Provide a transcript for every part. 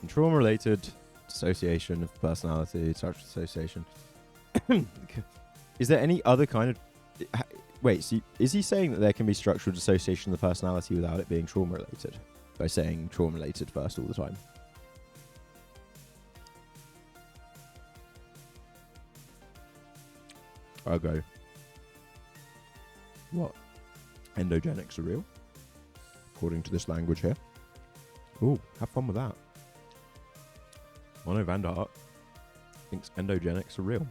Trauma-related dissociation of personality, structural dissociation. Is there any other kind of... Wait, so is he saying that there can be structural dissociation of the personality without it being trauma-related? By saying trauma-related first all the time. I'll go. What? Endogenics are real? According to this language here. Ooh, have fun with that. Mono Vanderhart thinks endogenics are real.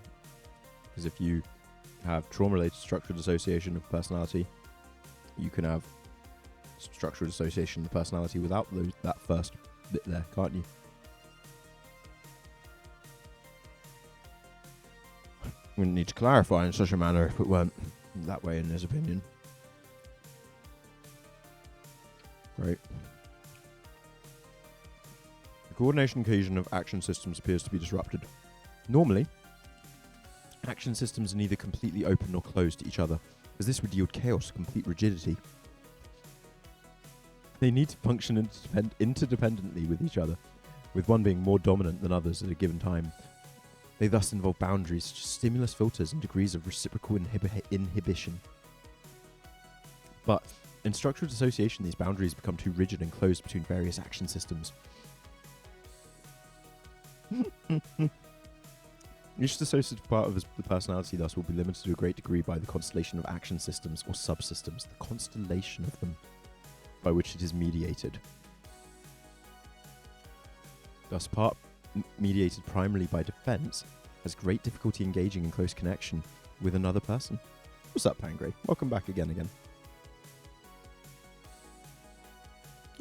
Because if you have trauma-related structural dissociation of personality, you can have structural dissociation of the personality without that first bit there, can't you? We need to clarify in such a manner if it weren't that way in his opinion. Right. The coordination and cohesion of action systems appears to be disrupted. Normally, action systems are neither completely open nor closed to each other, as this would yield chaos, complete rigidity. They need to function interdependently with each other, with one being more dominant than others at a given time. They thus involve boundaries such as stimulus filters and degrees of reciprocal inhibition. But in structural dissociation, these boundaries become too rigid and closed between various action systems. Each dissociative part of the personality thus will be limited to a great degree by the constellation of action systems or subsystems, the constellation of them, by which it is mediated. Thus, part mediated primarily by defense has great difficulty engaging in close connection with another person. What's up, Pangray? Welcome back again.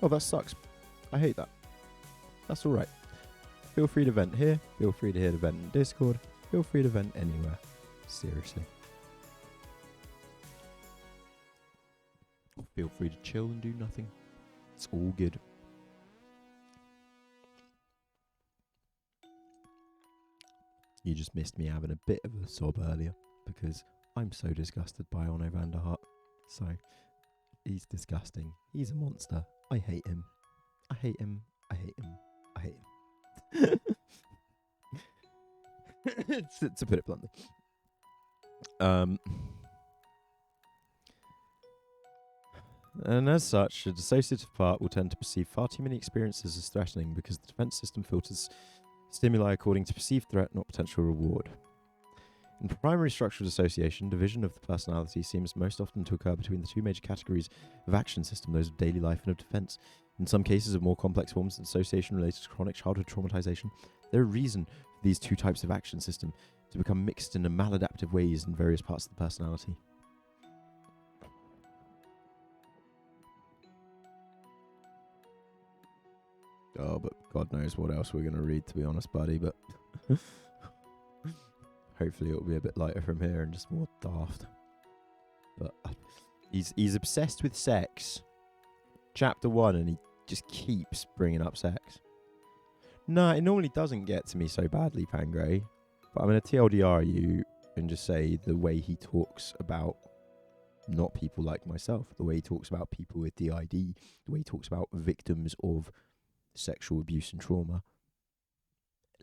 Oh, that sucks. I hate that. That's alright. Feel free to vent here. Feel free to hit a vent in Discord. Feel free to vent anywhere. Seriously. Feel free to chill and do nothing. It's all good. You just missed me having a bit of a sob earlier because I'm so disgusted by Onno van der Hart. So, he's disgusting. He's a monster. I hate him. I hate him. I hate him. I hate him. to put it bluntly. And as such, a dissociative part will tend to perceive far too many experiences as threatening because the defense system filters stimuli according to perceived threat, not potential reward. In primary structural dissociation, division of the personality seems most often to occur between the two major categories of action system, those of daily life and of defense. In some cases of more complex forms of dissociation related to chronic childhood traumatization, there are reason for these two types of action system to become mixed in maladaptive ways in various parts of the personality. Oh, but God knows what else we're going to read, to be honest, buddy, but hopefully it'll be a bit lighter from here and just more daft. But he's obsessed with sex. Chapter 1, and he just keeps bringing up sex. No, it normally doesn't get to me so badly, Pangray, but I'm going to TLDR you and just say the way he talks about not people like myself, the way he talks about people with DID, the way he talks about victims of sexual abuse and trauma,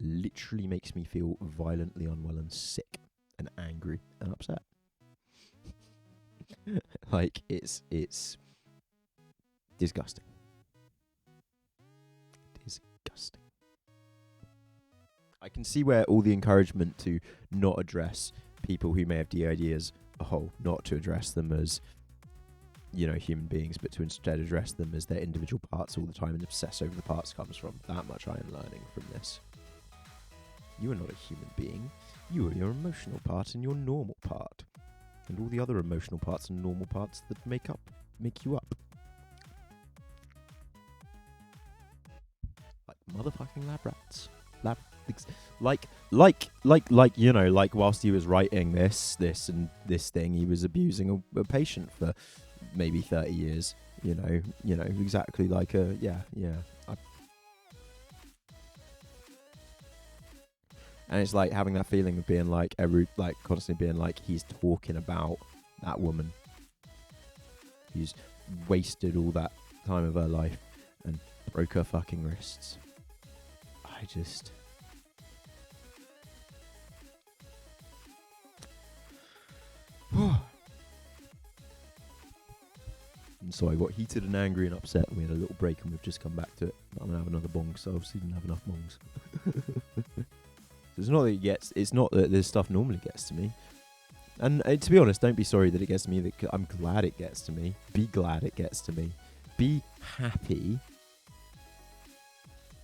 literally makes me feel violently unwell and sick and angry and upset. Like, it's disgusting. Disgusting. I can see where all the encouragement to not address people who may have DID as a whole, not to address them as, you know, human beings, but to instead address them as their individual parts all the time and obsess over the parts comes from. That much I am learning from this. You are not a human being. You are your emotional part and your normal part. And all the other emotional parts and normal parts that make you up. Like motherfucking lab rats. Like, you know, like whilst he was writing this thing, he was abusing a patient for maybe 30 years, you know, exactly like and it's like having that feeling of being like constantly being like he's talking about that woman who's wasted all that time of her life and broke her fucking wrists. I just... And so I got heated and angry and upset, and we had a little break, and we've just come back to it. But I'm gonna have another bong, so obviously didn't have enough bongs. It's not that it's not that this stuff normally gets to me. And to be honest, don't be sorry that it gets to me. I'm glad it gets to me. Be glad it gets to me. Be happy.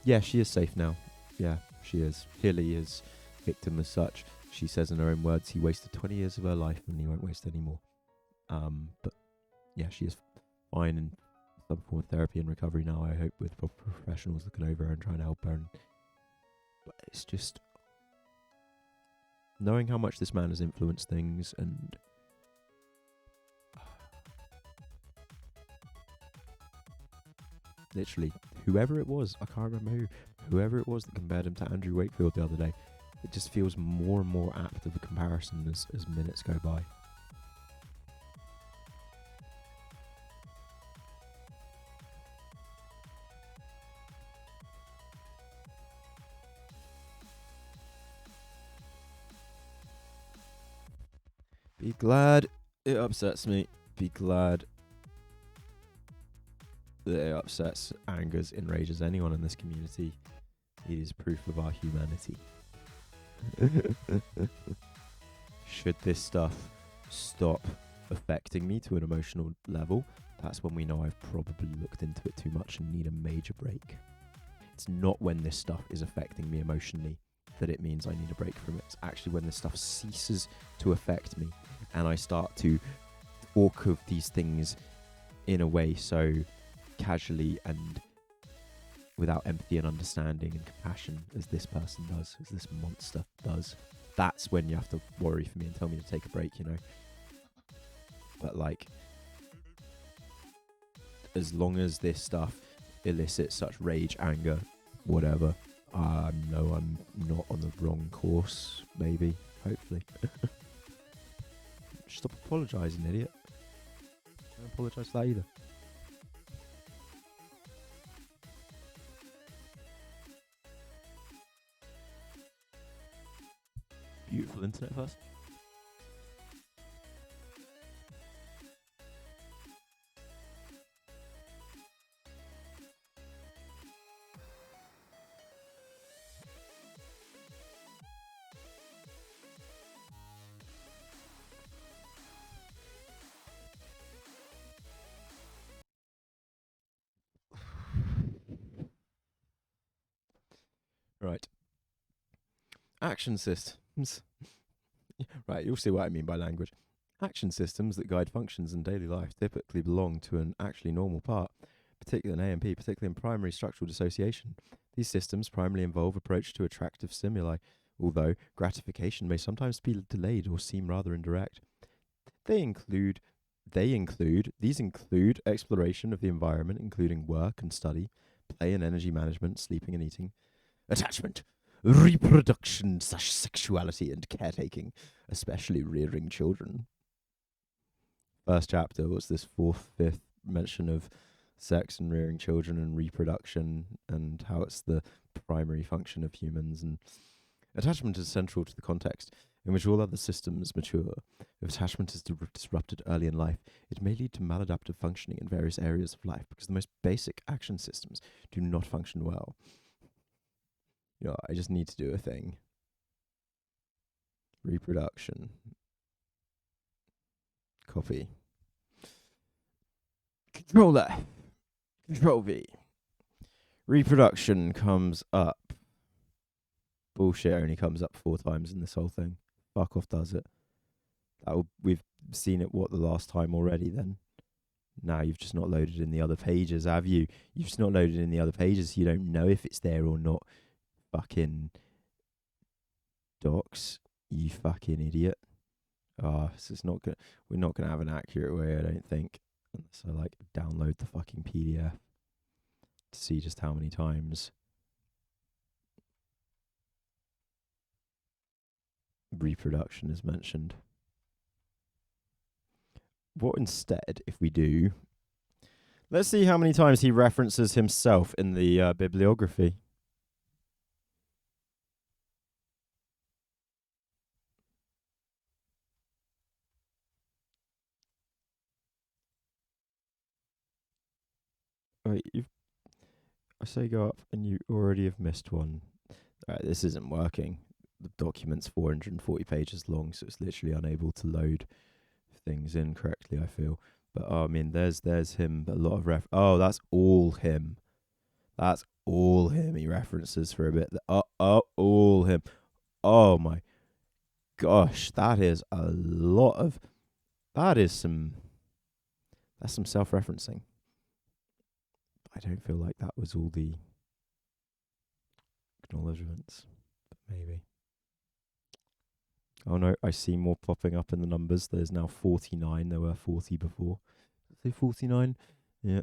Yeah, she is safe now. Yeah, she is. Hilly is victim as such. She says in her own words, he wasted 20 years of her life and he won't waste any more. But yeah, she is fine in some form of therapy and recovery now, I hope, with proper professionals looking over her and trying to help her. But it's just knowing how much this man has influenced things, and literally, whoever it was, I can't remember whoever it was that compared him to Andrew Wakefield the other day, it just feels more and more apt of a comparison as minutes go by. Be glad it upsets me. Be glad that it upsets, angers, enrages anyone in this community. It is proof of our humanity. Should this stuff stop affecting me to an emotional level, that's when we know I've probably looked into it too much and need a major break. It's not when this stuff is affecting me emotionally that it means I need a break from it. It's actually when this stuff ceases to affect me and I start to talk of these things in a way so casually and without empathy and understanding and compassion as this person does, as this monster does. That's when you have to worry for me and tell me to take a break, you know. But like, as long as this stuff elicits such rage, anger, whatever, I know I'm not on the wrong course, maybe, hopefully. Stop apologising, idiot. Don't apologise for that either. Beautiful internet first. Right. Action systems. Right, you'll see what I mean by language. Action systems that guide functions in daily life typically belong to an actually normal part, particularly in AMP, particularly in primary structural dissociation. These systems primarily involve approach to attractive stimuli, although gratification may sometimes be delayed or seem rather indirect. These include exploration of the environment, including work and study, play and energy management, sleeping and eating, attachment, reproduction, sexuality, and caretaking, especially rearing children. First chapter was this fifth mention of sex and rearing children and reproduction and how it's the primary function of humans. And attachment is central to the context in which all other systems mature. If attachment is disrupted early in life, it may lead to maladaptive functioning in various areas of life because the most basic action systems do not function well. You know, I just need to do a thing. Reproduction. Copy. Control F. Control V. Reproduction comes up. Bullshit only comes up 4 times in this whole thing. Fuck off does it. We've seen it, the last time already then? Now you've just not loaded in the other pages, have you? You've just not loaded in the other pages, so you don't know if it's there or not. Fucking docs, you fucking idiot. So we're not gonna have an accurate way, I don't think. So download the fucking PDF to see just how many times reproduction is mentioned. What instead, if we do, let's see how many times he references himself in the bibliography. Wait, I say go up, and you already have missed one. Alright, this isn't working. The document's 440 pages long, so it's literally unable to load things in correctly, I feel. But I mean, there's him. A lot of Oh, that's all him. That's all him. He references for a bit. All him. Oh my gosh, that is a lot of. That is some. That's some self-referencing. I don't feel like that was all the acknowledgements, but maybe. Oh no, I see more popping up in the numbers. There's now 49. There were 40 before. Say 49. Yeah.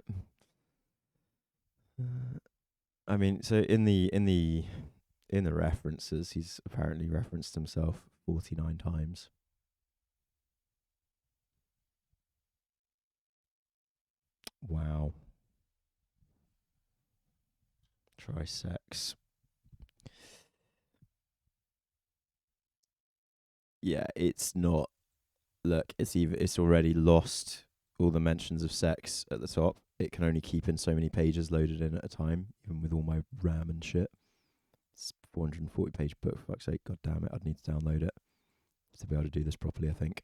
I mean, so in the references, he's apparently referenced himself 49 times. Wow. Try sex. Yeah, it's not. Look, it's already lost all the mentions of sex at the top. It can only keep in so many pages loaded in at a time, even with all my RAM and shit. It's 440 page book, for fuck's sake. God damn it, I'd need to download it to be able to do this properly, I think.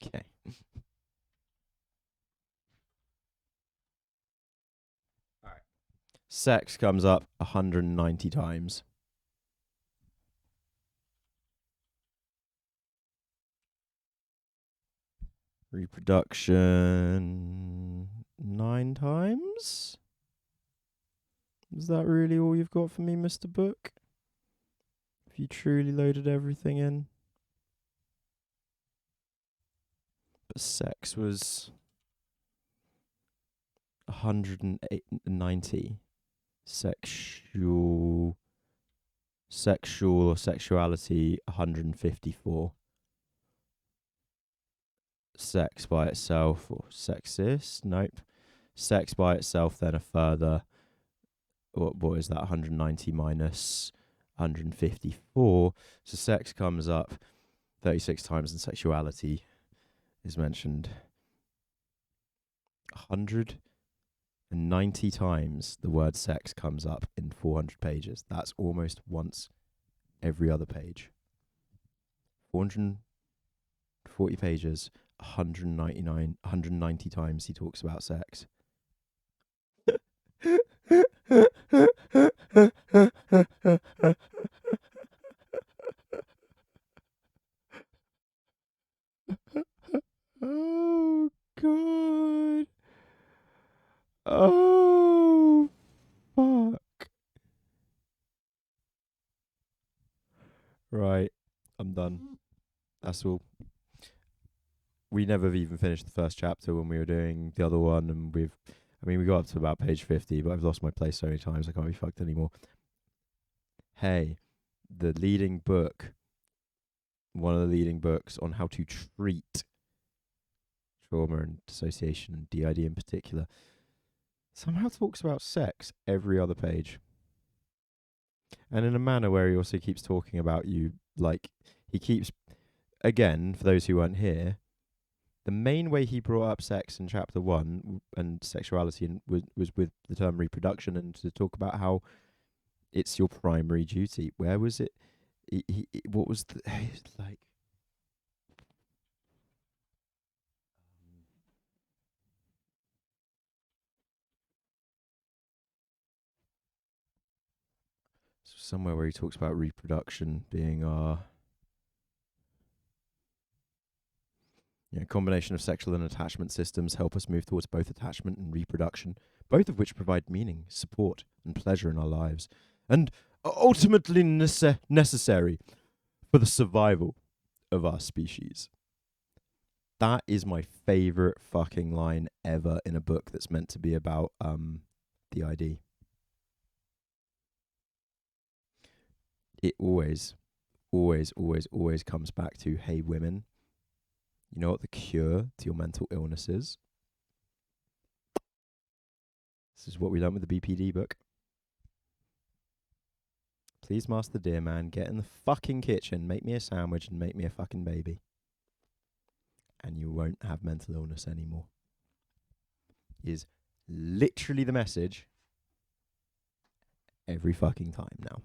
Okay. All right. Sex comes up 190 times. Reproduction 9 times? Is that really all you've got for me, Mr. Book? Have you truly loaded everything in? But sex was 190. Sexual or sexuality 154. Sex by itself or sexist? Nope. Sex by itself, then a further, what is that? 190 minus 154. So sex comes up 36 times, and sexuality is mentioned 190 times. The word sex comes up in 400 pages. That's almost once every other page. 440 pages, 190 times he talks about sex. Oh god. Oh fuck. Right, I'm done. That's all. We never even finished the first chapter when we were doing the other one, and we got up to about page 50, but I've lost my place so many times I can't be fucked anymore. Hey, the leading book, one of the leading books on how to treat trauma and dissociation and DID in particular, somehow talks about sex every other page. And in a manner where he also keeps talking about you, like, he keeps, again, for those who weren't here, the main way he brought up sex in chapter 1 and sexuality was with the term reproduction, and to talk about how it's your primary duty. Where was it? What was the, like, somewhere where he talks about reproduction being our combination of sexual and attachment systems help us move towards both attachment and reproduction, both of which provide meaning, support, and pleasure in our lives, and are ultimately necessary for the survival of our species. That is my favorite fucking line ever in a book that's meant to be about the ID. It always comes back to, hey, women, you know what the cure to your mental illness is? This is what we learned with the BPD book. Please, Master Dear Man, get in the fucking kitchen, make me a sandwich, and make me a fucking baby. And you won't have mental illness anymore. Is literally the message every fucking time now.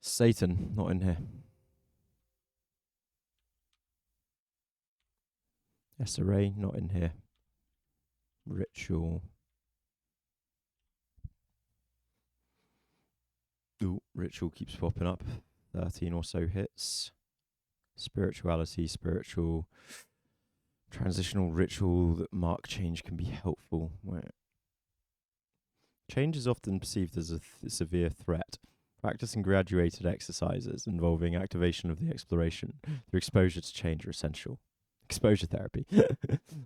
Satan, not in here. SRA, not in here. Ritual. Ooh, ritual keeps popping up. 13 or so hits. Spirituality, spiritual. Transitional ritual that mark change can be helpful. Where change is often perceived as a severe threat. Practicing graduated exercises involving activation of the exploration through exposure to change are essential. Exposure therapy.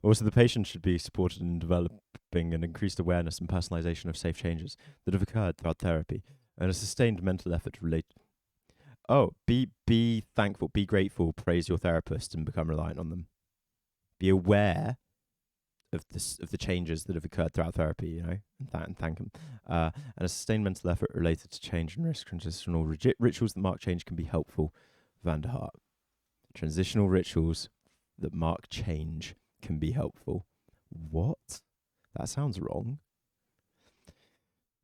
Also, the patient should be supported in developing an increased awareness and personalization of safe changes that have occurred throughout therapy, and a sustained mental effort to relate. Oh, be thankful, be grateful, praise your therapist, and become reliant on them. Be aware of the changes that have occurred throughout therapy, you know, and thank them. And a sustained mental effort related to change and risk. Transitional rituals that mark change can be helpful. Van der Hart. Transitional rituals that mark change can be helpful. What? That sounds wrong.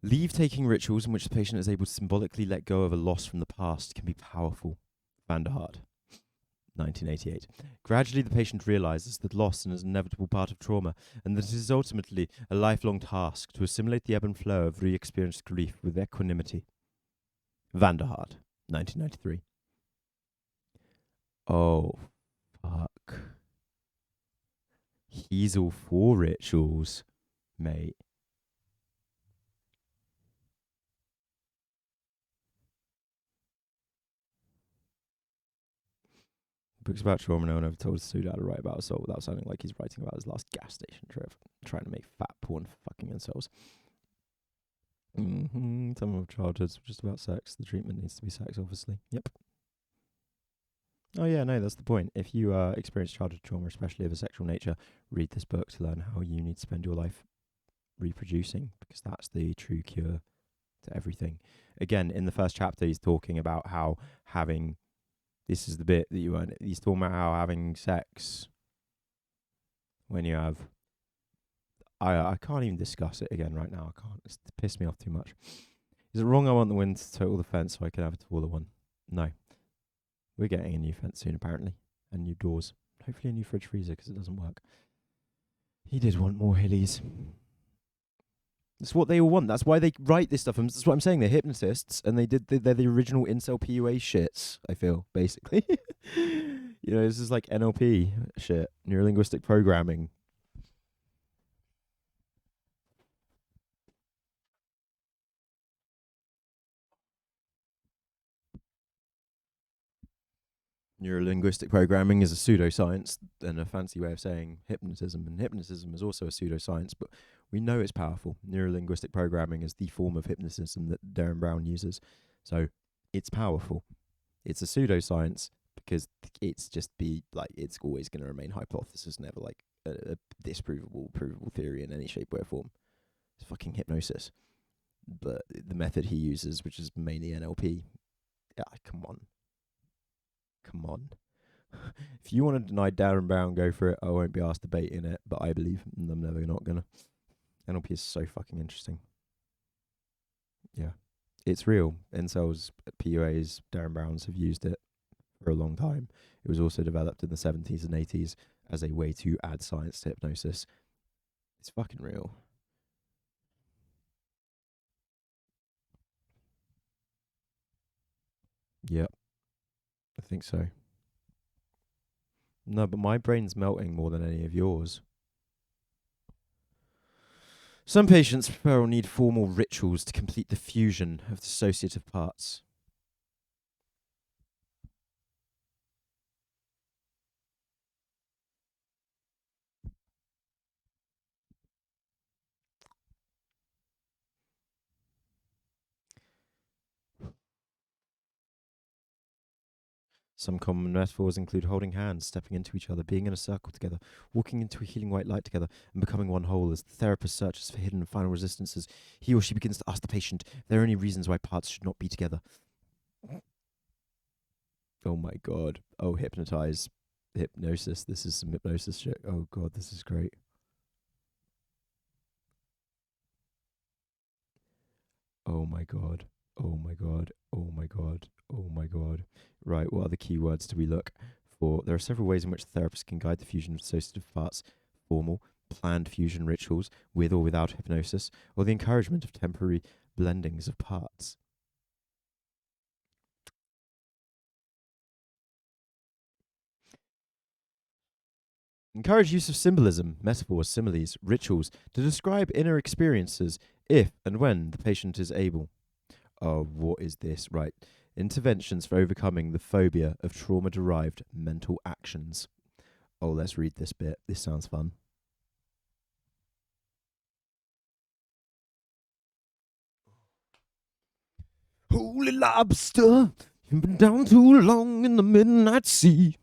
Leave-taking rituals in which the patient is able to symbolically let go of a loss from the past can be powerful. Van der Hart. 1988. Gradually, the patient realizes that loss is an inevitable part of trauma, and that it is ultimately a lifelong task to assimilate the ebb and flow of re-experienced grief with equanimity. Van der Hart, 1993. Oh, fuck. He's all for rituals, mate. Books about trauma, no one ever told us to how to write about assault without sounding like he's writing about his last gas station trip, trying to make fat porn for fucking themselves. Some of childhoods were just about sex. The treatment needs to be sex, obviously. Yep. Oh yeah, no, that's the point. If you experience childhood trauma, especially of a sexual nature, read this book to learn how you need to spend your life reproducing, because that's the true cure to everything. Again, in the first chapter, he's talking about how having... This is the bit that you weren't... He's talking about how having sex when you have... I can't even discuss it again right now. I can't. It's pissed me off too much. Is it wrong I want the wind to total the fence so I can have a taller one? No. We're getting a new fence soon, apparently. And new doors. Hopefully a new fridge freezer, because it doesn't work. He did want more hillies. That's what they all want. That's why they write this stuff. And that's what I'm saying. They're hypnotists, and they're the original incel PUA shits, I feel, basically. You know, this is like NLP shit. Neurolinguistic programming. Neurolinguistic programming is a pseudoscience and a fancy way of saying hypnotism. And hypnotism is also a pseudoscience, but we know it's powerful. Neurolinguistic programming is the form of hypnotism that Darren Brown uses. So it's powerful. It's a pseudoscience because it's just it's always going to remain hypothesis, never like a disprovable, provable theory in any shape, way, or form. It's fucking hypnosis. But the method he uses, which is mainly NLP, come on. If you want to deny Darren Brown, go for it. I won't be asked debating it, but I believe, and I'm never not gonna. NLP is so fucking interesting. Yeah, it's real. Incels, PUAs, Darren Browns have used it for a long time. It was also developed in the 70s and 80s as a way to add science to hypnosis. It's fucking real. Yep, I think so. No, but my brain's melting more than any of yours. Some patients prefer or need formal rituals to complete the fusion of dissociative parts. Some common metaphors include holding hands, stepping into each other, being in a circle together, walking into a healing white light together, and becoming one whole. As the therapist searches for hidden and final resistances, he or she begins to ask the patient if there are any reasons why parts should not be together. Oh my god. Oh, hypnosis. This is some hypnosis shit. Oh god, this is great. Oh my god. Oh my god. Oh my god. Oh my god. Right, what other keywords do we look for? There are several ways in which the therapist can guide the fusion of dissociative parts: formal, planned fusion rituals with or without hypnosis, or the encouragement of temporary blendings of parts. Encourage use of symbolism, metaphors, similes, rituals to describe inner experiences if and when the patient is able. Oh, what is this? Right. Interventions for overcoming the phobia of trauma derived mental actions. Oh, let's read this bit. This sounds fun. Holy lobster, you've been down too long in the midnight sea.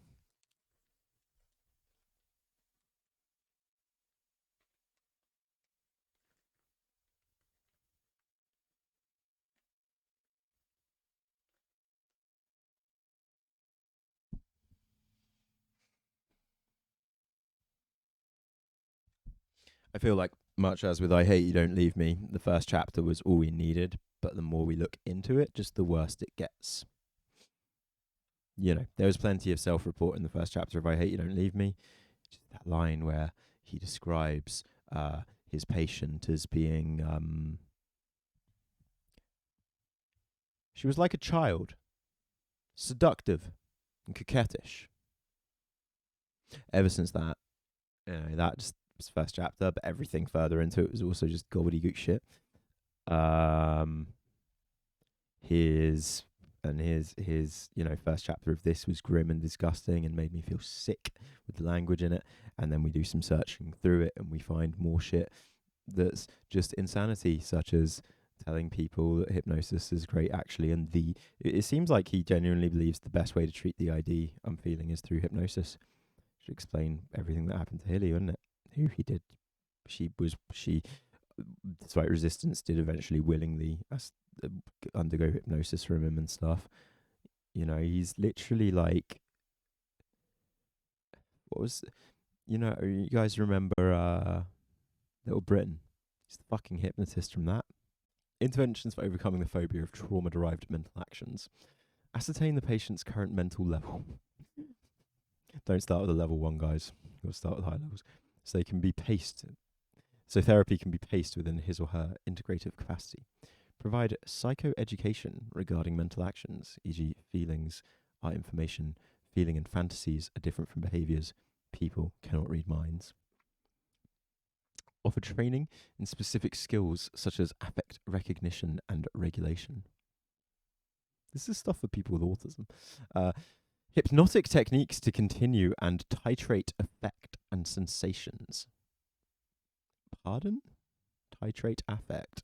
I feel like, much as with I Hate You Don't Leave Me, the first chapter was all we needed, but the more we look into it, just the worse it gets. You know, there was plenty of self report in the first chapter of I Hate You Don't Leave Me. Just that line where he describes his patient as being. She was like a child, seductive and coquettish. Ever since that, that just was the first chapter, but everything further into it was also just gobbledygook shit. His first chapter of this was grim and disgusting and made me feel sick with the language in it. And then we do some searching through it and we find more shit that's just insanity, such as telling people that hypnosis is great actually, and it seems like he genuinely believes the best way to treat the ID I'm feeling is through hypnosis. Should explain everything that happened to Hilly, wouldn't it? Who he did. Despite resistance, did eventually willingly undergo hypnosis from him and stuff. You know, he's literally like, you guys remember Little Britain? He's the fucking hypnotist from that. Interventions for overcoming the phobia of trauma-derived mental actions. Ascertain the patient's current mental level. Don't start with a level 1, guys. You'll start with high levels. So therapy can be paced within his or her integrative capacity. Provide psychoeducation regarding mental actions, e.g. feelings are information, feeling and fantasies are different from behaviours, people cannot read minds. Offer training in specific skills such as affect recognition and regulation. This is stuff for people with autism. Hypnotic techniques to continue and titrate affect and sensations. Pardon? Titrate affect.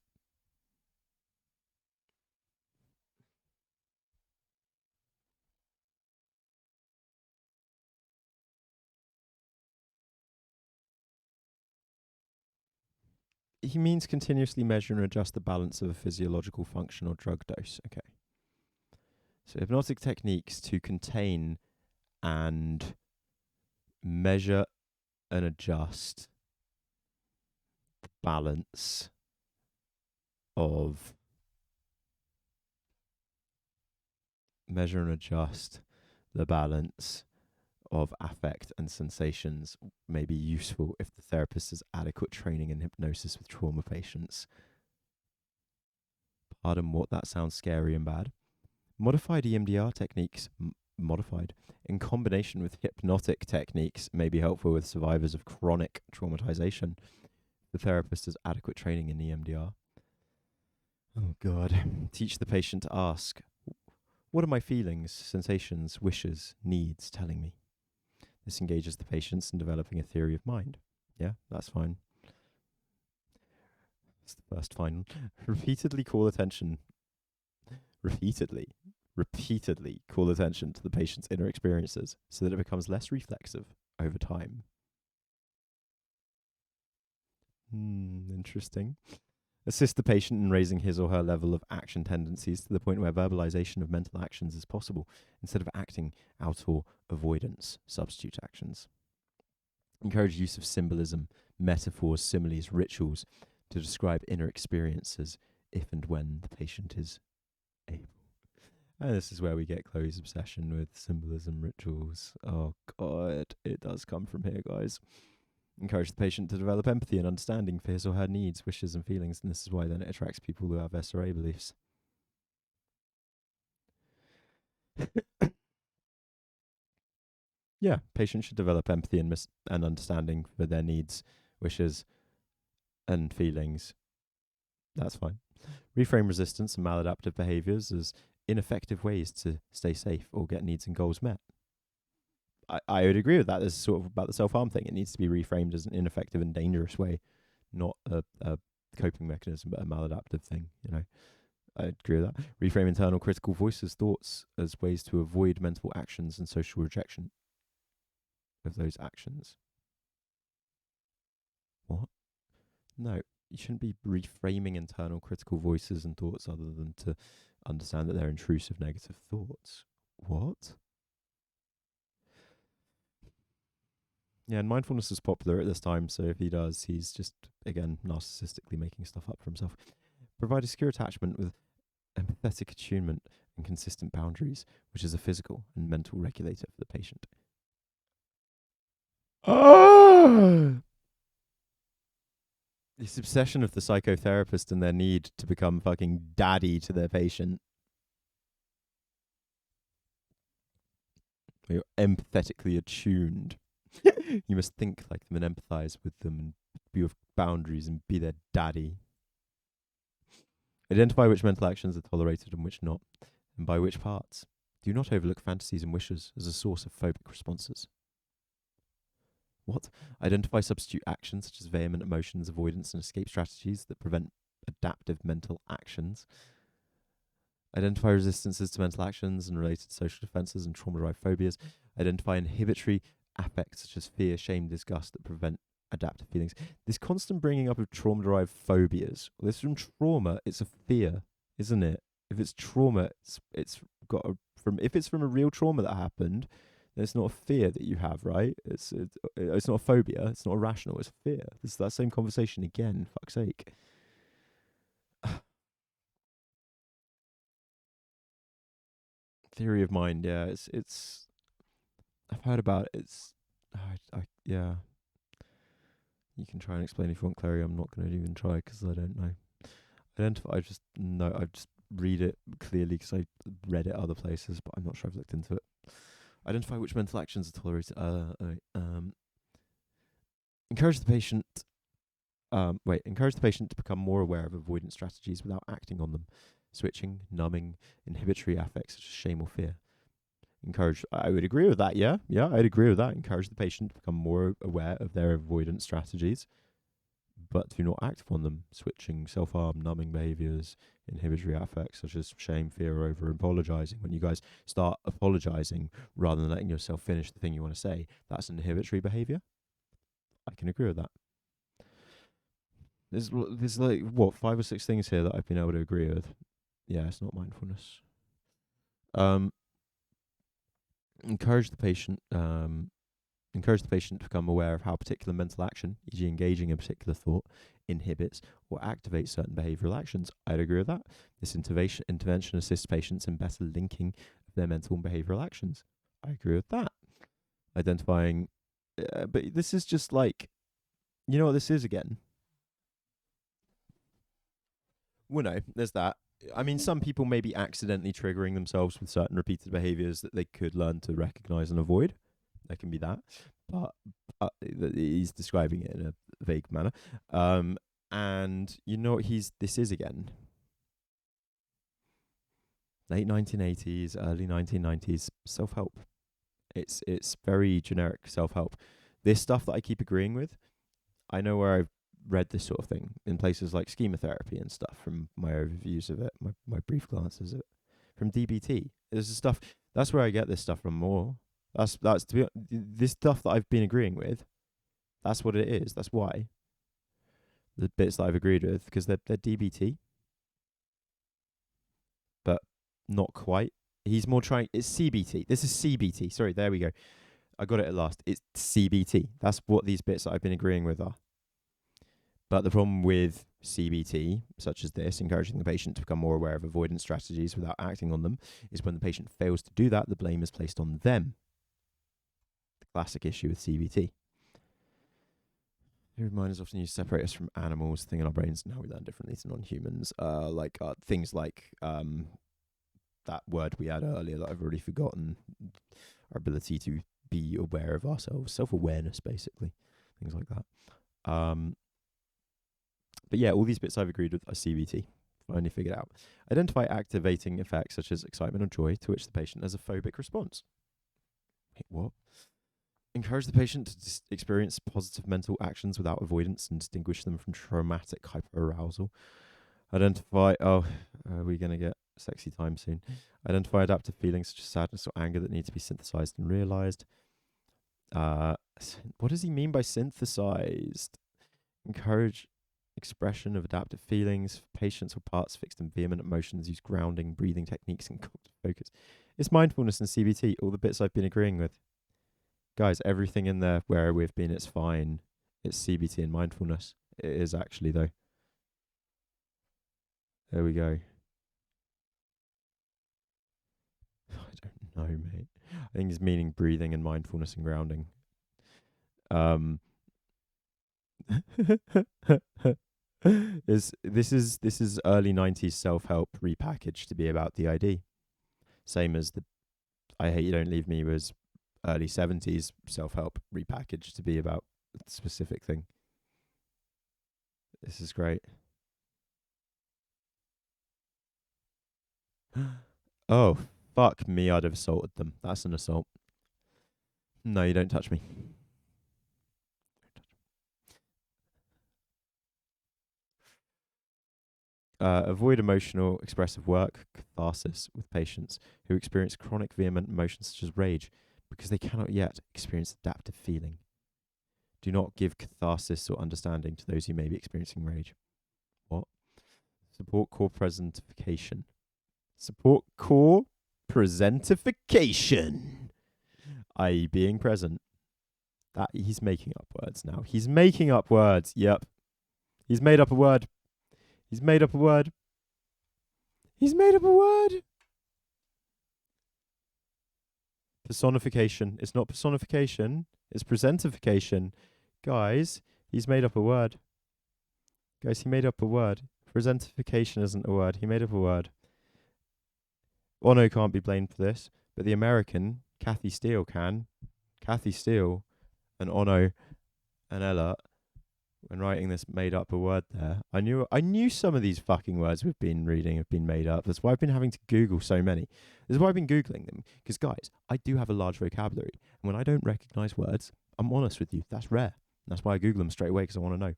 He means continuously measure and adjust the balance of a physiological function or drug dose. Okay. So hypnotic techniques to contain and measure and adjust the balance of affect and sensations may be useful if the therapist has adequate training in hypnosis with trauma patients. Pardon what, that sounds scary and bad. Modified EMDR techniques, modified in combination with hypnotic techniques, may be helpful with survivors of chronic traumatization. The therapist has adequate training in EMDR. Oh, God. Teach the patient to ask, what are my feelings, sensations, wishes, needs telling me? This engages the patients in developing a theory of mind. Yeah, that's fine. It's the first final. Repeatedly call attention. Repeatedly. Repeatedly call attention to the patient's inner experiences so that it becomes less reflexive over time. Interesting. Assist the patient in raising his or her level of action tendencies to the point where verbalization of mental actions is possible instead of acting out or avoidance, substitute actions. Encourage use of symbolism, metaphors, similes, rituals to describe inner experiences if and when the patient is able. And this is where we get Chloe's obsession with symbolism, rituals. Oh, God, it does come from here, guys. Encourage the patient to develop empathy and understanding for his or her needs, wishes, and feelings, and this is why then it attracts people who have SRA beliefs. Yeah, patients should develop empathy and understanding for their needs, wishes, and feelings. That's fine. Reframe resistance and maladaptive behaviors as ineffective ways to stay safe or get needs and goals met. I would agree with that. This is sort of about the self-harm thing. It needs to be reframed as an ineffective and dangerous way, not a coping mechanism, but a maladaptive thing, you know. I agree with that. Reframe internal critical voices, thoughts as ways to avoid mental actions and social rejection of those actions. What? No, you shouldn't be reframing internal critical voices and thoughts other than to understand that they're intrusive negative thoughts. What? Yeah, and mindfulness is popular at this time, so if he does, he's just, again, narcissistically making stuff up for himself. Provide a secure attachment with empathetic attunement and consistent boundaries, which is a physical and mental regulator for the patient. This obsession of the psychotherapist and their need to become fucking daddy to their patient. You're empathetically attuned. You must think like them and empathize with them and be with boundaries and be their daddy. Identify which mental actions are tolerated and which not, and by which parts. Do not overlook fantasies and wishes as a source of phobic responses. What? Identify substitute actions such as vehement emotions, avoidance, and escape strategies that prevent adaptive mental actions. Identify resistances to mental actions and related social defenses and trauma-derived phobias. Identify inhibitory affects such as fear, shame, disgust that prevent adaptive feelings. This constant bringing up of trauma-derived phobias. Well, this from trauma, it's a fear, isn't it? If it's trauma, it's got if it's from a real trauma that happened, then it's not a fear that you have, right? It's not a phobia. It's not irrational. It's fear. It's that same conversation again. Fuck's sake. Theory of mind. Yeah, it's. I've heard about it. It's. Yeah. You can try and explain if you want, Clary. I'm not going to even try because I don't know. I just read it clearly because I read it other places, but I'm not sure I've looked into it. Identify which mental actions are tolerated. Encourage the patient. Encourage the patient to become more aware of avoidance strategies without acting on them. Switching, numbing, inhibitory affects such as shame or fear. I would agree with that, yeah, I'd agree with that. Encourage the patient to become more aware of their avoidance strategies, but do not act upon them. Switching, self-harm, numbing behaviors, inhibitory affects such as shame, fear, or over-apologizing. When you guys start apologizing rather than letting yourself finish the thing you want to say, that's an inhibitory behavior. I can agree with that. There's like, what, 5 or 6 things here that I've been able to agree with. Yeah, it's not mindfulness. Encourage the patient to become aware of how a particular mental action, e.g. engaging a particular thought, inhibits or activates certain behavioural actions. I'd agree with that. This intervention assists patients in better linking of their mental and behavioural actions. I agree with that. Identifying, but this is just like, you know what this is again? Well, no, there's that. I mean, some people may be accidentally triggering themselves with certain repeated behaviors that they could learn to recognize and avoid. There can be that, but he's describing it in a vague manner. And you know what this is again? Late 1980s, early 1990s self-help. It's very generic self-help. This stuff that I keep agreeing with, I know where I've read this sort of thing in places like schema therapy and stuff from my overviews of it, my brief glances at it, from DBT This is stuff. That's where I get this stuff from more. That's to be this stuff that I've been agreeing with. That's what it is. That's why the bits that I've agreed with, because they're DBT, but not quite. He's more trying. It's CBT. This is CBT. Sorry, there we go. I got it at last. It's CBT. That's what these bits that I've been agreeing with are. But the problem with CBT, such as this, encouraging the patient to become more aware of avoidance strategies without acting on them, is when the patient fails to do that, the blame is placed on them. The classic issue with CBT. The reminders often used to separate us from animals, thing in our brains, and how we learn differently to non-humans. Things like that word we had earlier that I've already forgotten. Our ability to be aware of ourselves, self-awareness, basically, things like that. But yeah, all these bits I've agreed with are CBT. Finally figured out. Identify activating effects such as excitement or joy to which the patient has a phobic response. Wait, what? Encourage the patient to experience positive mental actions without avoidance and distinguish them from traumatic hyperarousal. Identify... Oh, are we going to get sexy time soon? Identify adaptive feelings such as sadness or anger that need to be synthesized and realized. What does he mean by synthesized? Encourage expression of adaptive feelings. Patients or parts fixed in vehement emotions use grounding, breathing techniques, and focus. It's mindfulness and CBT, all the bits I've been agreeing with. Guys, everything in there where we've been, it's fine. It's CBT and mindfulness. It is actually, though. There we go. I don't know, mate. I think it's meaning breathing and mindfulness and grounding. This is early 90s self-help repackaged to be about DID. Same as the I Hate You Don't Leave Me was early 70s self-help repackaged to be about a specific thing. This is great. Oh, fuck me, I'd have assaulted them. That's an assault. No, you don't touch me. Avoid emotional expressive work, catharsis, with patients who experience chronic vehement emotions such as rage because they cannot yet experience adaptive feeling. Do not give catharsis or understanding to those who may be experiencing rage. What? Support core presentification. Support core presentification, i.e. being present. That he's making up words now. He's making up words. Yep. He's made up a word. He's made up a word. He's made up a word. Personification. It's not personification. It's presentification. Guys, he's made up a word. Guys, he made up a word. Presentification isn't a word. He made up a word. Ono can't be blamed for this, but the American, Kathy Steele, can. Kathy Steele and Ono and Ella, when writing this, made up a word there. I knew some of these fucking words we've been reading have been made up. That's why I've been having to Google so many. This is why I've been Googling them. Because, guys, I do have a large vocabulary. And when I don't recognize words, I'm honest with you. That's rare. That's why I Google them straight away, because I want to know.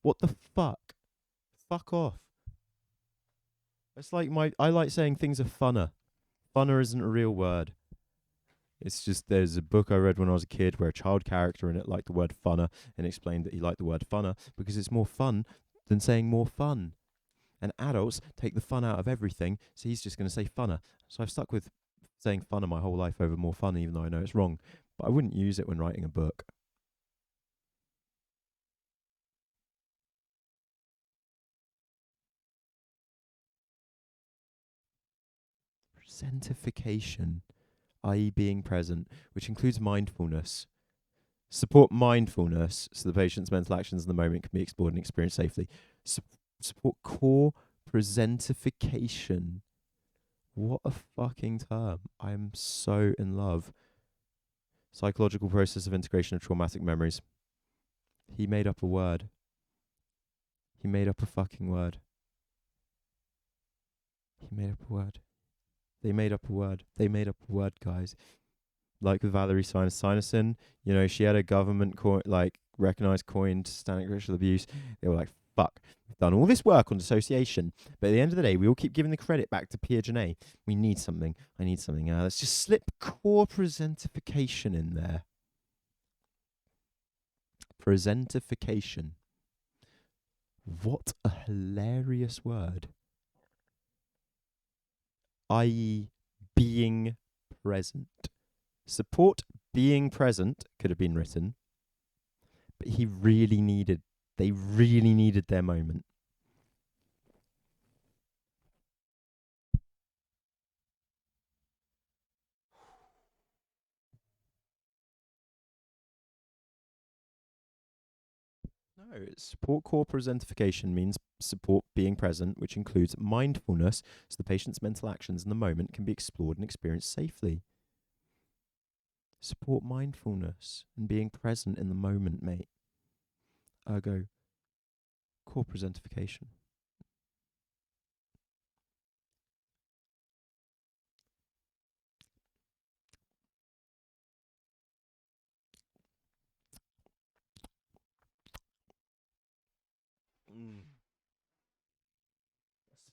What the fuck? Fuck off. It's like I like saying things are funner. Funner isn't a real word. It's just there's a book I read when I was a kid where a child character in it liked the word funner and explained that he liked the word funner because it's more fun than saying more fun. And adults take the fun out of everything, so he's just going to say funner. So I've stuck with saying funner my whole life over more fun, even though I know it's wrong. But I wouldn't use it when writing a book. Presentification, i.e. being present, which includes mindfulness. Support mindfulness so the patient's mental actions in the moment can be explored and experienced safely. Support core presentification. What a fucking term. I am so in love. Psychological process of integration of traumatic memories. He made up a word. He made up a fucking word. He made up a word. They made up a word. They made up a word, guys. Like with Valerie Simonson, you know, she had a government recognized coin to stand against racial abuse. They were like, fuck. We've done all this work on dissociation, but at the end of the day, we all keep giving the credit back to Piaget. We need something. I need something. Let's just slip core presentification in there. Presentification. What a hilarious word. I.e., being present. Support being present could have been written, but they really needed their moment. No, support core presentification means support being present, which includes mindfulness, so the patient's mental actions in the moment can be explored and experienced safely. Support mindfulness and being present in the moment, mate. Ergo, core presentification.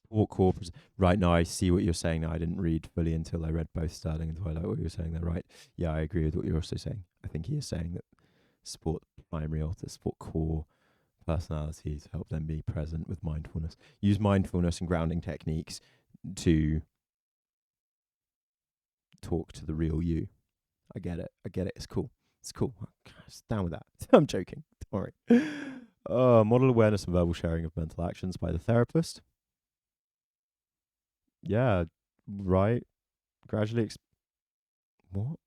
Support core right now, I see what you're saying now. I didn't read fully until I read both Sterling and Twilight. What you were saying there, right? Yeah, I agree with what you're also saying. I think he is saying that support primary or to support core personality to help them be present with mindfulness. Use mindfulness and grounding techniques to talk to the real you. I get it. It's cool. It's cool. It's down with that. I'm joking. Don't worry. Model awareness and verbal sharing of mental actions by the therapist. Yeah, right. Gradually. What?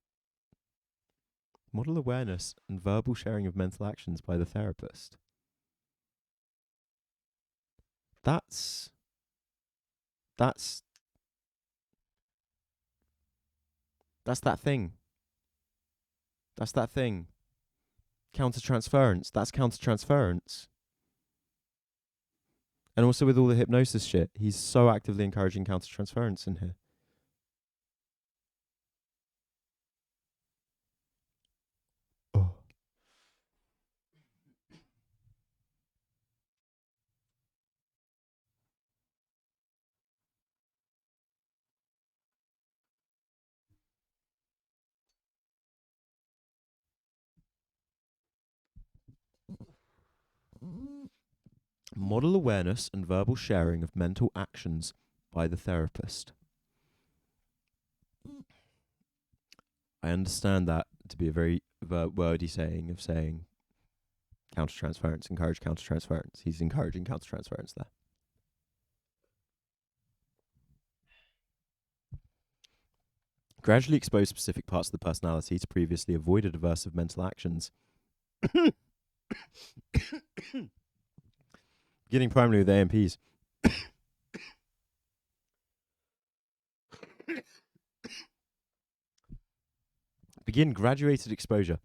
Model awareness and verbal sharing of mental actions by the therapist. That's that thing. That's that thing. Countertransference. That's countertransference. And also with all the hypnosis shit, he's so actively encouraging countertransference in here. Oh. Model awareness and verbal sharing of mental actions by the therapist. I understand that to be a very wordy saying of saying countertransference, encourage countertransference. He's encouraging countertransference there. Gradually expose specific parts of the personality to previously avoided aversive mental actions. Beginning primarily with AMPs. Begin graduated exposure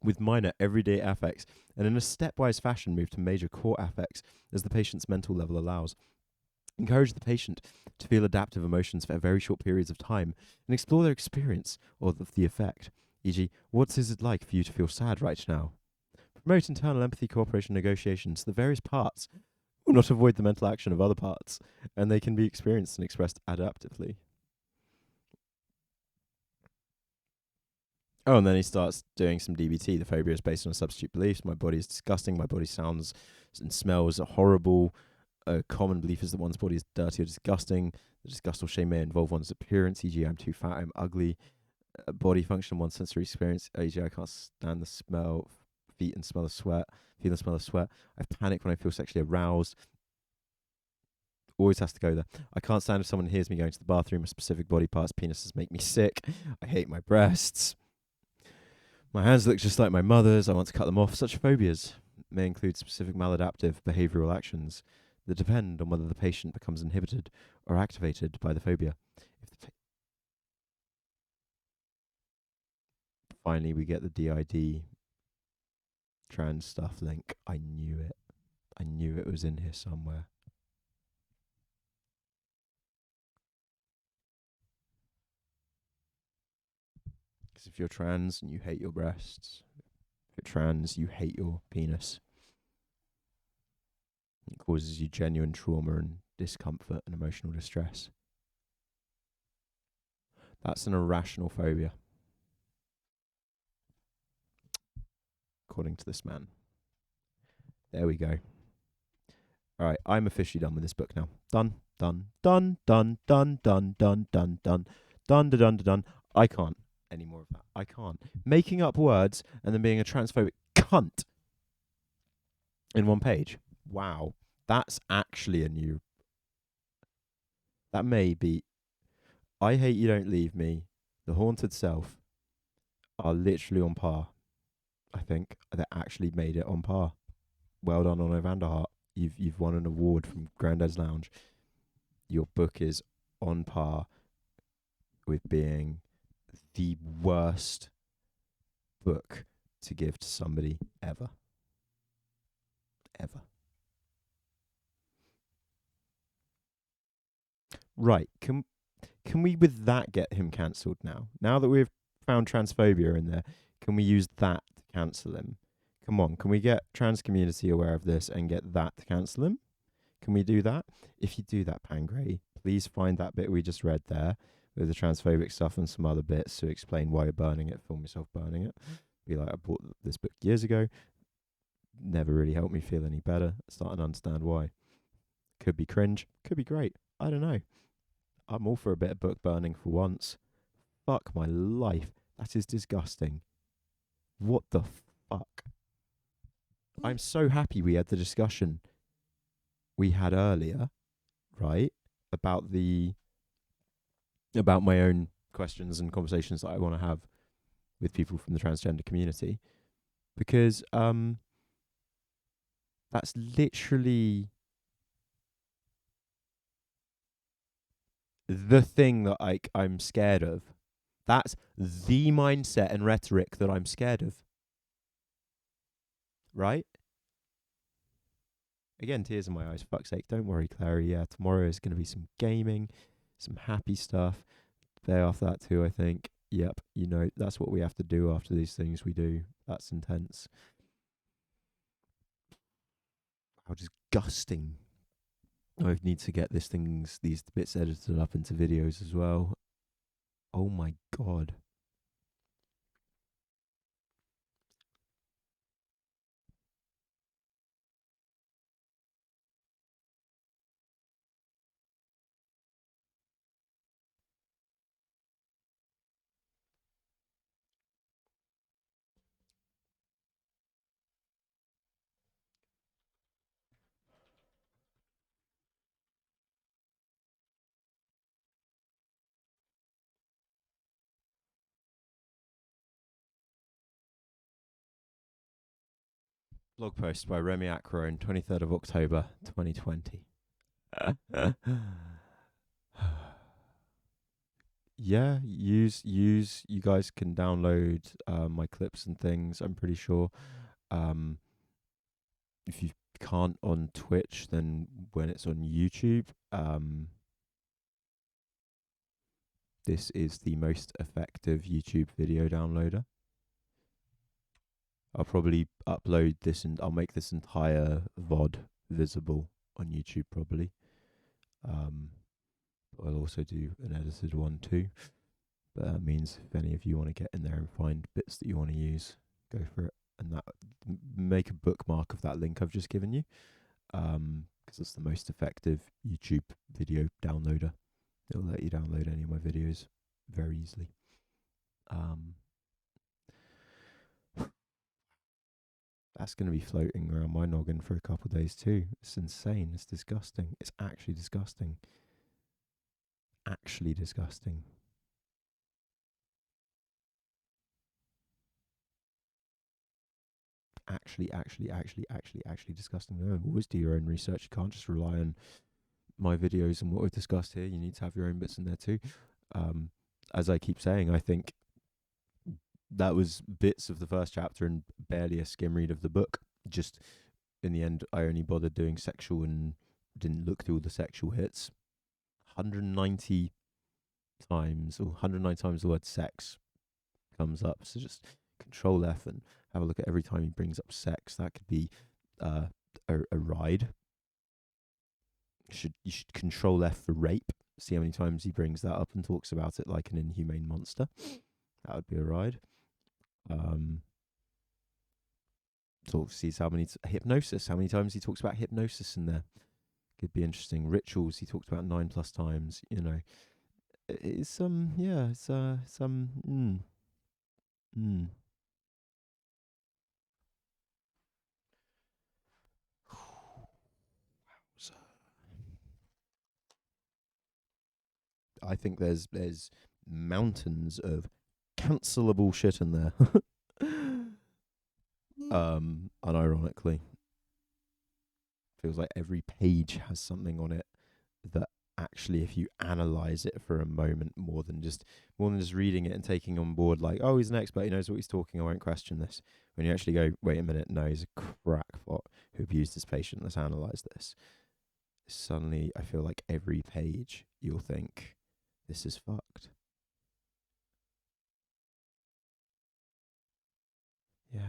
with minor everyday affects, and in a stepwise fashion move to major core affects as the patient's mental level allows. Encourage the patient to feel adaptive emotions for very short periods of time and explore their experience or the effect, e.g., what is it like for you to feel sad right now? Promote internal empathy, cooperation, negotiations. The various parts will not avoid the mental action of other parts, and they can be experienced and expressed adaptively. Oh, and then he starts doing some DBT. The phobia is based on substitute beliefs. My body is disgusting. My body sounds and smells horrible. A common belief is that one's body is dirty or disgusting. The disgust or shame may involve one's appearance, e.g., I'm too fat, I'm ugly. Body function, one's sensory experience, e.g., I can't stand the smell, feet and smell of sweat, feel the smell of sweat. I panic when I feel sexually aroused. Always has to go there. I can't stand if someone hears me going to the bathroom. A specific body parts, penises make me sick. I hate my breasts. My hands look just like my mother's. I want to cut them off. Such phobias may include specific maladaptive behavioral actions that depend on whether the patient becomes inhibited or activated by the phobia. Finally, we get the DID trans stuff link. I knew it. I knew it was in here somewhere. Because if you're trans and you hate your breasts, if you're trans, you hate your penis. It causes you genuine trauma and discomfort and emotional distress. That's an irrational phobia, according to this man. There we go. All right, I'm officially done with this book now. Done, done, done, done, done, done, done, done, done, done, done, done, done. I can't any more of that. I can't. Making up words and then being a transphobic cunt in one page. Wow. That's actually a new... That may be... I Hate You Don't Leave Me, The Haunted Self are literally on par. I think they actually made it on par. Well done on Vanderhart. You've won an award from Grandad's Lounge. Your book is on par with being the worst book to give to somebody ever. Ever. Right. Can we with that get him cancelled now? Now that we've found transphobia in there, can we use that to cancel him? Come on, can we get trans community aware of this and get that to cancel him? Can we do that? If you do that, Pangray, please find that bit we just read there with the transphobic stuff and some other bits to explain why you're burning it, film yourself burning it. Be like, I bought this book years ago. Never really helped me feel any better. Starting to understand why. Could be cringe. Could be great. I don't know. I'm all for a bit of book burning for once. Fuck my life. That is disgusting. What the fuck? I'm so happy we had the discussion we had earlier, right? About my own questions and conversations that I want to have with people from the transgender community. Because that's literally the thing that I'm scared of. That's the mindset and rhetoric that I'm scared of. Right? Again, tears in my eyes, fuck's sake. Don't worry, Clary. Yeah, tomorrow is going to be some gaming, some happy stuff. The day after that too, I think. Yep, you know, that's what we have to do after these things we do. That's intense. How disgusting. I need to get these bits edited up into videos as well. Oh my god. Blog post by Remy Acrone, 23rd of October, 2020. Yeah, use you guys can download my clips and things, I'm pretty sure. If you can't on Twitch, then when it's on YouTube, this is the most effective YouTube video downloader. I'll probably upload this and I'll make this entire VOD visible on YouTube probably. I'll also do an edited one too. But that means if any of you want to get in there and find bits that you want to use, go for it. And that make a bookmark of that link I've just given you, because it's the most effective YouTube video downloader. It'll let you download any of my videos very easily. That's going to be floating around my noggin for a couple of days too. It's insane. It's disgusting. It's actually disgusting. Actually disgusting. Actually disgusting. No, always do your own research. You can't just rely on my videos and what we've discussed here. You need to have your own bits in there too. As I keep saying, I think that was bits of the first chapter and barely a skim read of the book. Just in the end, I only bothered doing sexual and didn't look through all the sexual hits. 190 times or 109 times the word sex comes up. So just Control F and have a look at every time he brings up sex. That could be a ride. You should control F for rape. See how many times he brings that up and talks about it like an inhumane monster. That would be a ride. Sees how many hypnosis. How many times he talks about hypnosis in there. Could be interesting. Rituals. He talked about 9+ times. You know, it's yeah, it's mm. I think there's mountains of cancelable shit in there. Unironically, feels like every page has something on it that actually, if you analyze it for a moment, more than just reading it and taking on board, like, oh, he's an expert, he knows what he's talking, I won't question this. When you actually go, wait a minute, no, he's a crackpot who abused his patient. Let's analyze this. Suddenly, I feel like every page you'll think, this is fucked. Yeah.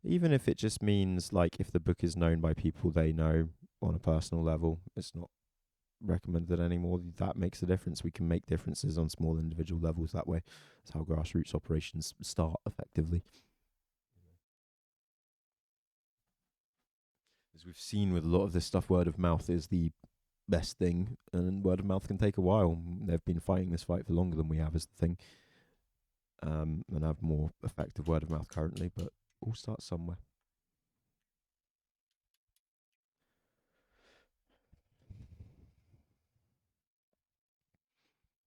Even if it just means, like, if the book is known by people they know on a personal level, it's not recommended anymore. That makes a difference. We can make differences on small individual levels that way. That's how grassroots operations start effectively. As we've seen with a lot of this stuff, word of mouth is the best thing, and word of mouth can take a while. They've been fighting this fight for longer than we have, is the thing, and have more effective word of mouth currently, but all starts somewhere.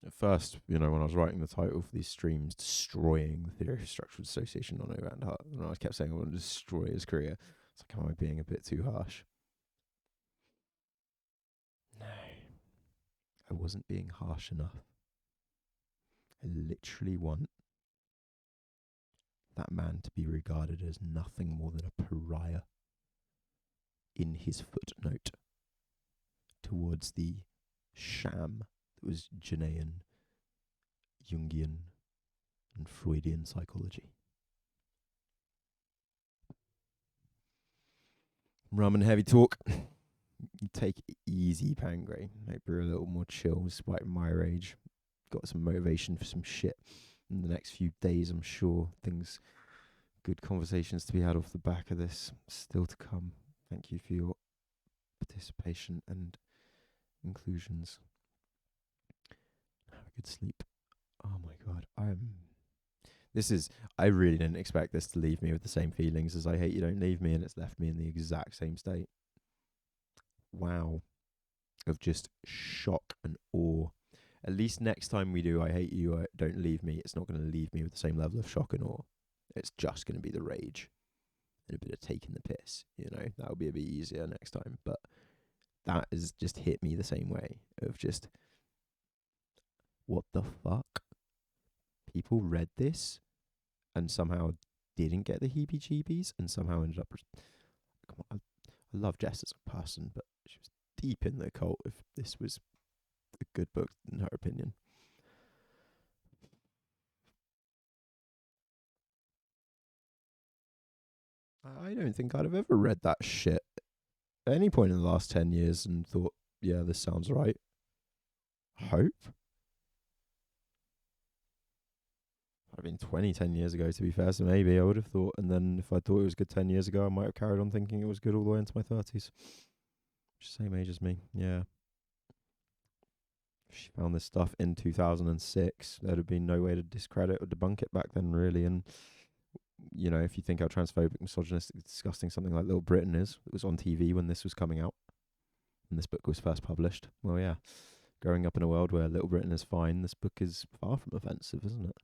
At first, when I was writing the title for these streams, destroying the theory of structural dissociation on Van Hart, and I kept saying I want to destroy his career. It's like, am I being a bit too harsh? No, I wasn't being harsh enough. I literally want that man to be regarded as nothing more than a pariah in his footnote towards the sham that was Janaean, Jungian, and Freudian psychology. Rum and heavy talk. You take it easy, Pangray. Maybe you're a little more chill despite my rage. Got some motivation for some shit in the next few days, I'm sure. Good conversations to be had off the back of this still to come. Thank you for your participation and inclusions. Have a good sleep. Oh my god, I really didn't expect this to leave me with the same feelings as I Hate You Don't Leave Me, and it's left me in the exact same state. Wow. Of just shock and awe. At least next time we do I Hate You Don't Leave Me, it's not going to leave me with the same level of shock and awe. It's just going to be the rage and a bit of taking the piss. That'll be a bit easier next time. But that has just hit me the same way of just, what the fuck? People read this and somehow didn't get the heebie-jeebies and somehow ended up... Come on, I love Jess as a person, but she was deep in the cult if this was a good book in her opinion. I don't think I'd have ever read that shit at any point in the last 10 years and thought, yeah, this sounds right. Hope? I'd have been 10 years ago, to be fair, so maybe I would have thought. And then if I thought it was good 10 years ago, I might have carried on thinking it was good all the way into my 30s. Same age as me, yeah. She found this stuff in 2006. There'd have been no way to discredit or debunk it back then, really. And, if you think how transphobic, misogynistic, disgusting something like Little Britain is, it was on TV when this was coming out, when this book was first published. Well, yeah, growing up in a world where Little Britain is fine, this book is far from offensive, isn't it?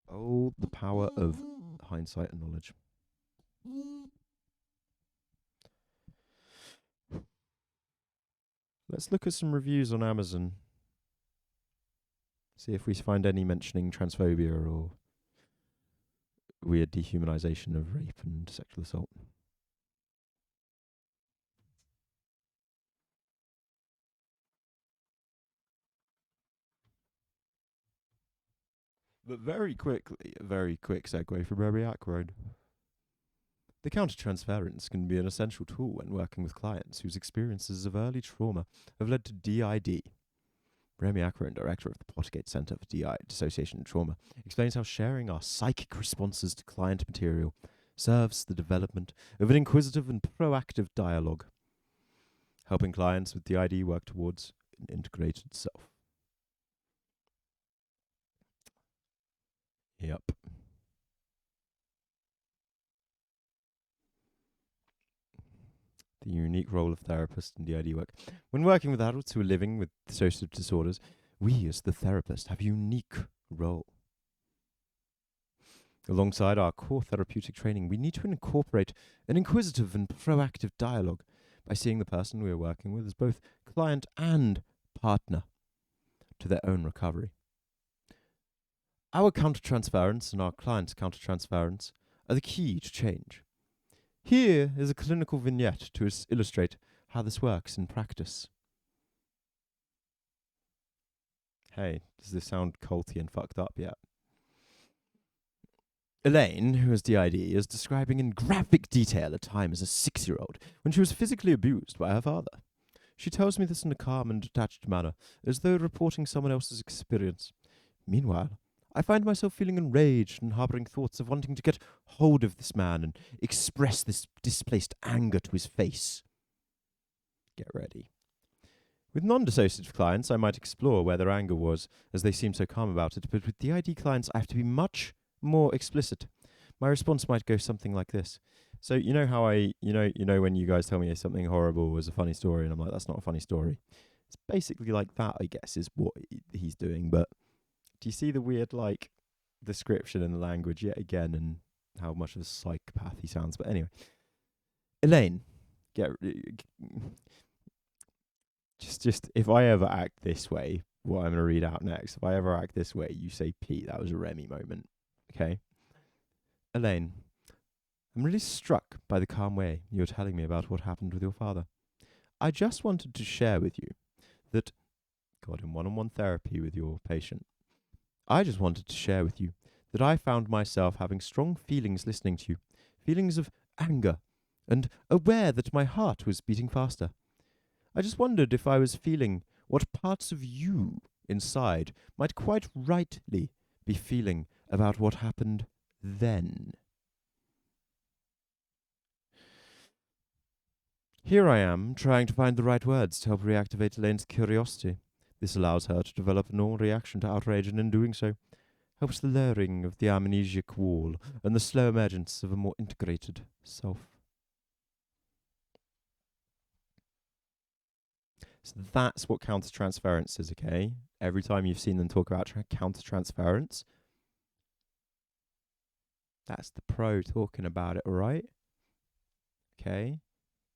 Oh, the power of hindsight and knowledge. Let's look at some reviews on Amazon. See if we find any mentioning transphobia or weird dehumanization of rape and sexual assault. But very quickly, a very quick segue from Rabbi Ackroyd. The countertransference can be an essential tool when working with clients whose experiences of early trauma have led to DID. Remy Akron, director of the Pottergate Center for Dissociation and Trauma, explains how sharing our psychic responses to client material serves the development of an inquisitive and proactive dialogue, helping clients with DID work towards an integrated self. Yep. The unique role of therapist in DID work. When working with adults who are living with dissociative disorders, we as the therapist have a unique role. Alongside our core therapeutic training, we need to incorporate an inquisitive and proactive dialogue by seeing the person we are working with as both client and partner to their own recovery. Our countertransference and our client's countertransference are the key to change. Here is a clinical vignette to illustrate how this works in practice. Hey, does this sound culty and fucked up yet? Elaine, who has DID, is describing in graphic detail a time as a 6-year-old when she was physically abused by her father. She tells me this in a calm and detached manner, as though reporting someone else's experience. Meanwhile, I find myself feeling enraged and harbouring thoughts of wanting to get hold of this man and express this displaced anger to his face. Get ready. With non-dissociative clients, I might explore where their anger was, as they seem so calm about it, but with DID clients, I have to be much more explicit. My response might go something like this. So you know how you know when you guys tell me something horrible was a funny story, and I'm like, that's not a funny story. It's basically like that, I guess, is what he's doing, but do you see the weird, description in the language yet again and how much of a psychopath he sounds? But anyway. Elaine, just if I ever act this way, what I'm going to read out next, if I ever act this way, you say, Pete, that was a Remy moment. Okay? Elaine, I'm really struck by the calm way you're telling me about what happened with your father. I just wanted to share with you that, God, in one-on-one therapy with your patient, I just wanted to share with you that I found myself having strong feelings listening to you, feelings of anger, and aware that my heart was beating faster. I just wondered if I was feeling what parts of you inside might quite rightly be feeling about what happened then. Here I am, trying to find the right words to help reactivate Elaine's curiosity. This allows her to develop a normal reaction to outrage, and in doing so, helps the lowering of the amnesiac wall and the slow emergence of a more integrated self. So that's what countertransference is, okay? Every time you've seen them talk about countertransference, that's the pro talking about it, all right? Okay?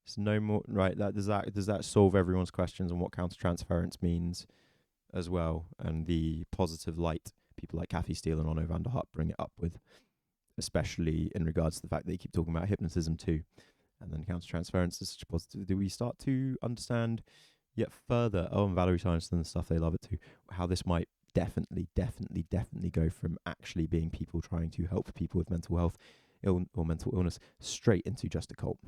It's no more, right? Does that solve everyone's questions on what countertransference means as well? And the positive light people like Kathy Steele and Onno van der Hart bring it up with, especially in regards to the fact that they keep talking about hypnotism too. And then countertransference is such a positive. Do we start to understand yet further, and Valerie Tyson and the stuff, they love it too, how this might definitely go from actually being people trying to help people with mental health or mental illness straight into just a cult.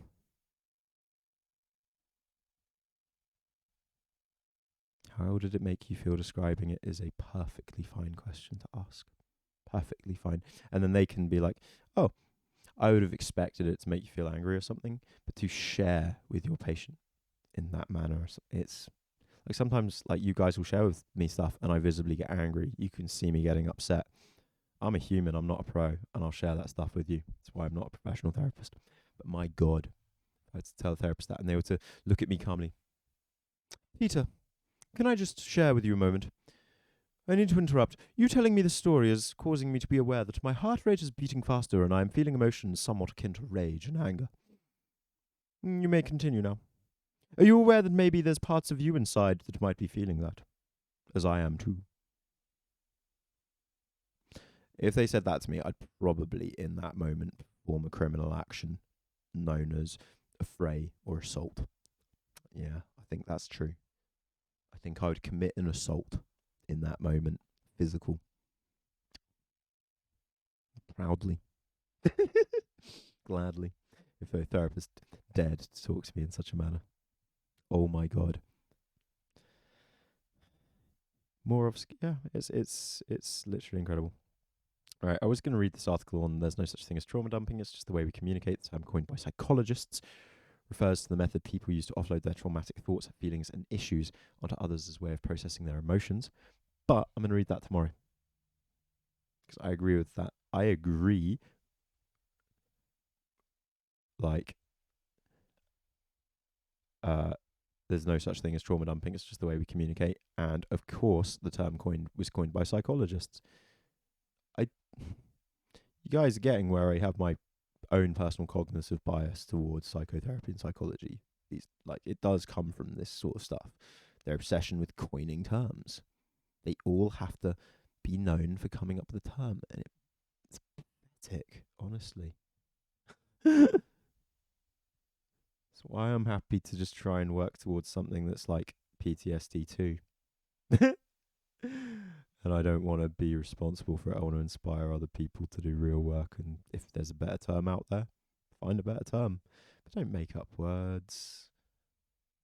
How did it make you feel describing it is a perfectly fine question to ask. Perfectly fine. And then they can be like, oh, I would have expected it to make you feel angry or something, but to share with your patient in that manner, it's like sometimes like you guys will share with me stuff and I visibly get angry. You can see me getting upset. I'm a human, I'm not a pro, and I'll share that stuff with you. That's why I'm not a professional therapist. But my God, I had to tell the therapist that and they were to look at me calmly. Peter, can I just share with you a moment? I need to interrupt. You telling me this story is causing me to be aware that my heart rate is beating faster and I am feeling emotions somewhat akin to rage and anger. You may continue now. Are you aware that maybe there's parts of you inside that might be feeling that? As I am too. If they said that to me, I'd probably in that moment perform a criminal action known as affray or assault. Yeah, I think that's true. I think I would commit an assault in that moment. Physical. Proudly. Gladly. if a therapist dared to talk to me in such a manner. Oh my god. More of yeah, it's literally incredible. All right, I was going to read this article on there's no such thing as trauma dumping. It's just the way we communicate. The term coined by psychologists refers to the method people use to offload their traumatic thoughts, feelings, and issues onto others as a way of processing their emotions. But I'm going to read that tomorrow because I agree with that. I agree. Like, there's no such thing as trauma dumping. It's just the way we communicate. And of course, the term was coined by psychologists. You guys are getting where I have my own personal cognitive bias towards psychotherapy and psychology. It does come from this sort of stuff. Their obsession with coining terms. They all have to be known for coming up with a term, and it's pathetic, honestly. That's why I'm happy to just try and work towards something that's like PTSD too. And I don't want to be responsible for it. I want to inspire other people to do real work. And if there's a better term out there, find a better term. But don't make up words.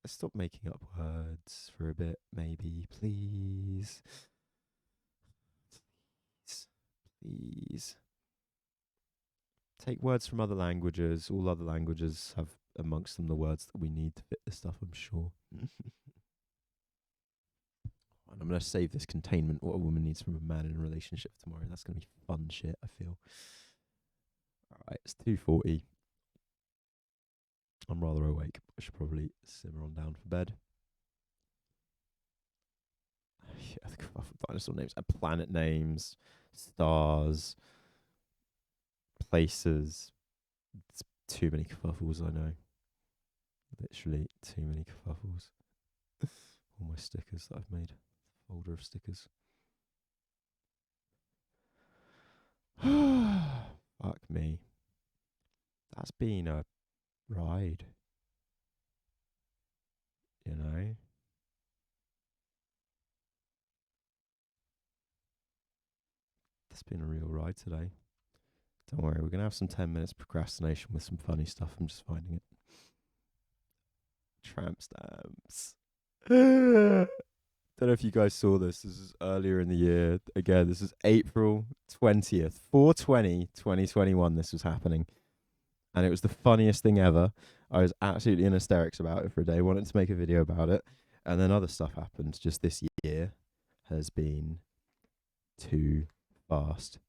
Let's stop making up words for a bit, maybe. Please. Please. Take words from other languages. All other languages have amongst them the words that we need to fit this stuff, I'm sure. And I'm going to save this containment, what a woman needs from a man in a relationship tomorrow. That's going to be fun shit, I feel. All right, it's 2:40. I'm rather awake. I should probably simmer on down for bed. Yeah, the dinosaur names. Planet names, stars, places. It's too many kerfuffles, I know. Literally too many kerfuffles. All my stickers that I've made. Folder of stickers. Fuck me. That's been a ride. You know? That's been a real ride today. Don't worry, we're going to have some 10 minutes procrastination with some funny stuff. I'm just finding it. Tramp stamps. Don't know if you guys saw this. This is earlier in the year. Again, this is April 20th, 4/20/2021. This was happening. And it was the funniest thing ever. I was absolutely in hysterics about it for a day. Wanted to make a video about it. And then other stuff happened. Just this year has been too fast.